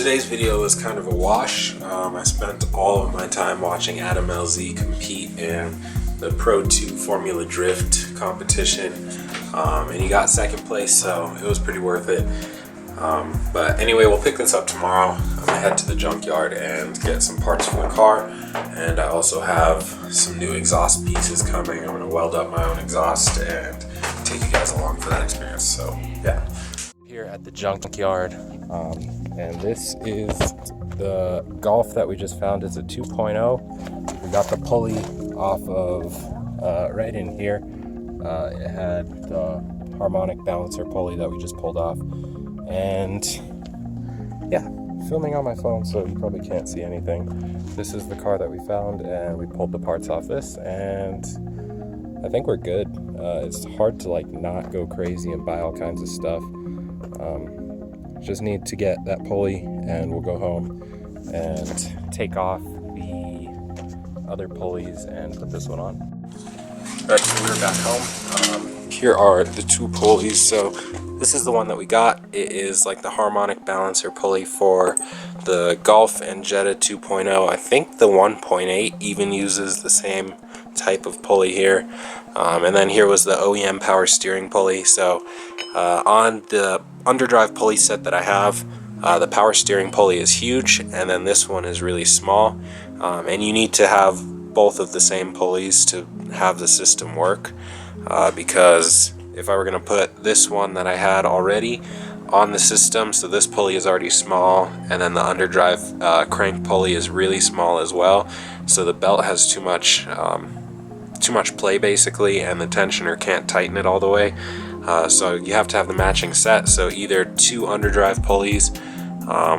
Today's video is kind of a wash. I spent all of my time watching Adam LZ compete in the Pro 2 Formula Drift competition, and he got second place, so it was pretty worth it. But anyway, we'll pick this up tomorrow. I'm gonna head to the junkyard and get some parts for the car, and I also have some new exhaust pieces coming. I'm gonna weld up my own exhaust and take you guys along for that experience. So yeah. Here at the junkyard, and this is the Golf that we just found. Is a 2.0. We got the pulley off of right in here. It had the harmonic balancer pulley that we just pulled off, and yeah, filming on my phone, so you probably can't see anything. This is the car that we found, and we pulled the parts off this, and I think we're good. It's hard to like not go crazy and buy all kinds of stuff. Just need to get that pulley, and we'll go home and take off the other pulleys and put this one on. Alright, so we're back home. Here are the two pulleys. So this is the one that we got. It is like the harmonic balancer pulley for the Golf and Jetta 2.0. I think the 1.8 even uses the same type of pulley here. And then here was the OEM power steering pulley. So on the Underdrive pulley set that I have, the power steering pulley is huge, and then this one is really small. And you need to have both of the same pulleys to have the system work, because if I were going to put this one that I had already on the system, so this pulley is already small, and then the Underdrive crank pulley is really small as well, so the belt has too much play basically, and the tensioner can't tighten it all the way. So you have to have the matching set, so either two Underdrive pulleys,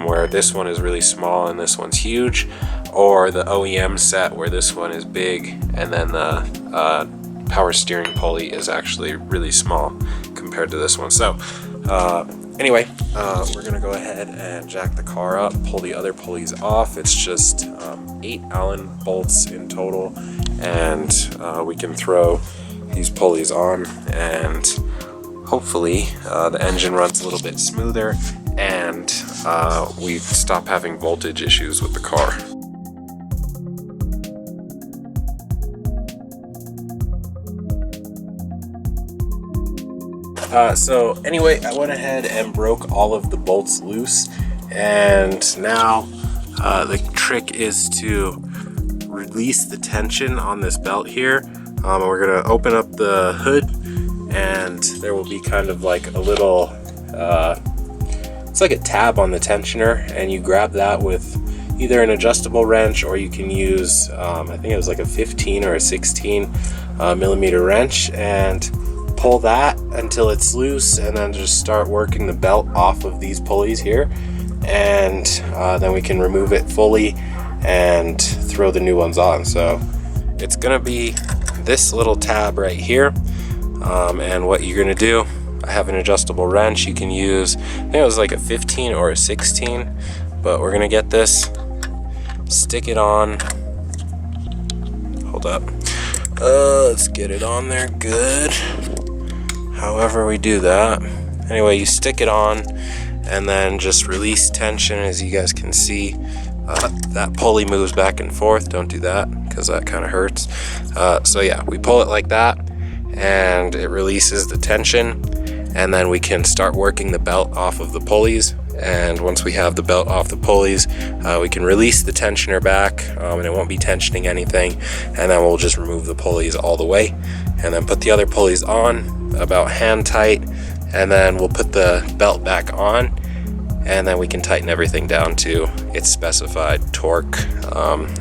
where this one is really small and this one's huge, or the OEM set where this one is big and then the power steering pulley is actually really small compared to this one. So anyway, we're gonna go ahead and jack the car up, pull the other pulleys off. It's just 8 Allen bolts in total, and we can throw these pulleys on, and hopefully the engine runs a little bit smoother, and we stop having voltage issues with the car. So anyway, I went ahead and broke all of the bolts loose, and now the trick is to release the tension on this belt here. We're gonna open up the hood, and there will be kind of like a little it's like a tab on the tensioner, and you grab that with either an adjustable wrench, or you can use I think it was like a 15 or a 16 millimeter wrench, and pull that until it's loose, and then just start working the belt off of these pulleys here, and then we can remove it fully and throw the new ones on. So it's gonna be this little tab right here, and what you're gonna do, I have an adjustable wrench. You can use, I think it was like a 15 or a 16, but we're gonna get this, stick it on, hold up, let's get it on there, good. However we do that. Anyway, you stick it on and then just release tension. As you guys can see, that pulley moves back and forth. Don't do that, because that kind of hurts. So yeah, we pull it like that, and it releases the tension, and then we can start working the belt off of the pulleys. And once we have the belt off the pulleys, we can release the tensioner back, and it won't be tensioning anything, and then we'll just remove the pulleys all the way, and then put the other pulleys on about hand tight, and then we'll put the belt back on, and then we can tighten everything down to its specified torque,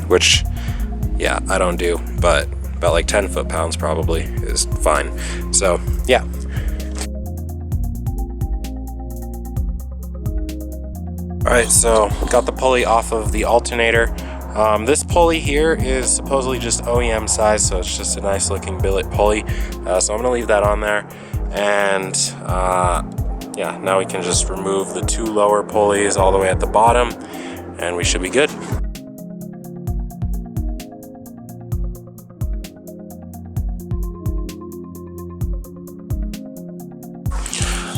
which yeah, I don't do, but about like 10 foot-pounds probably is fine. So yeah. Alright, so got the pulley off of the alternator. This pulley here is supposedly just OEM size, so it's just a nice looking billet pulley. So I'm going to leave that on there, and yeah, now we can just remove the two lower pulleys all the way at the bottom, and we should be good.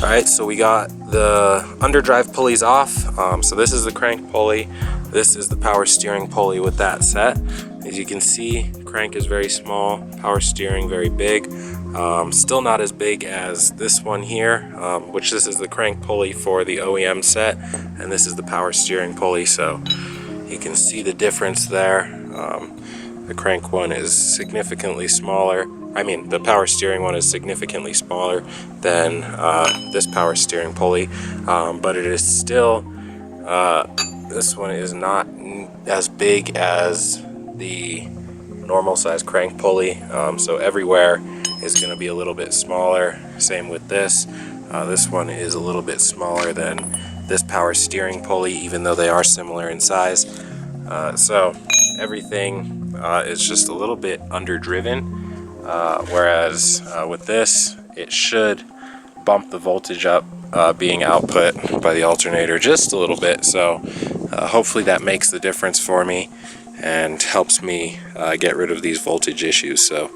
Alright, so we got the underdrive pulleys off. So this is the crank pulley. This is the power steering pulley with that set. As you can see, crank is very small, power steering very big. Still not as big as this one here, which this is the crank pulley for the OEM set, and this is the power steering pulley, so you can see the difference there. The crank one is significantly smaller. I mean, the power steering one is significantly smaller than this power steering pulley, but it is still, this one is not as big as the normal size crank pulley, so everywhere is going to be a little bit smaller. Same with this. This one is a little bit smaller than this power steering pulley, even though they are similar in size. So everything is just a little bit underdriven. Whereas with this, it should bump the voltage up being output by the alternator just a little bit. So hopefully that makes the difference for me and helps me get rid of these voltage issues. So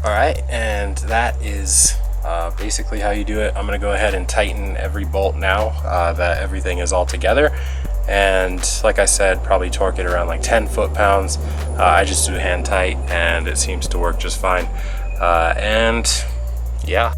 alright, and that is basically how you do it. I'm going to go ahead and tighten every bolt now that everything is all together, and like I said, probably torque it around like 10 foot-pounds. I just do hand tight and it seems to work just fine, and yeah.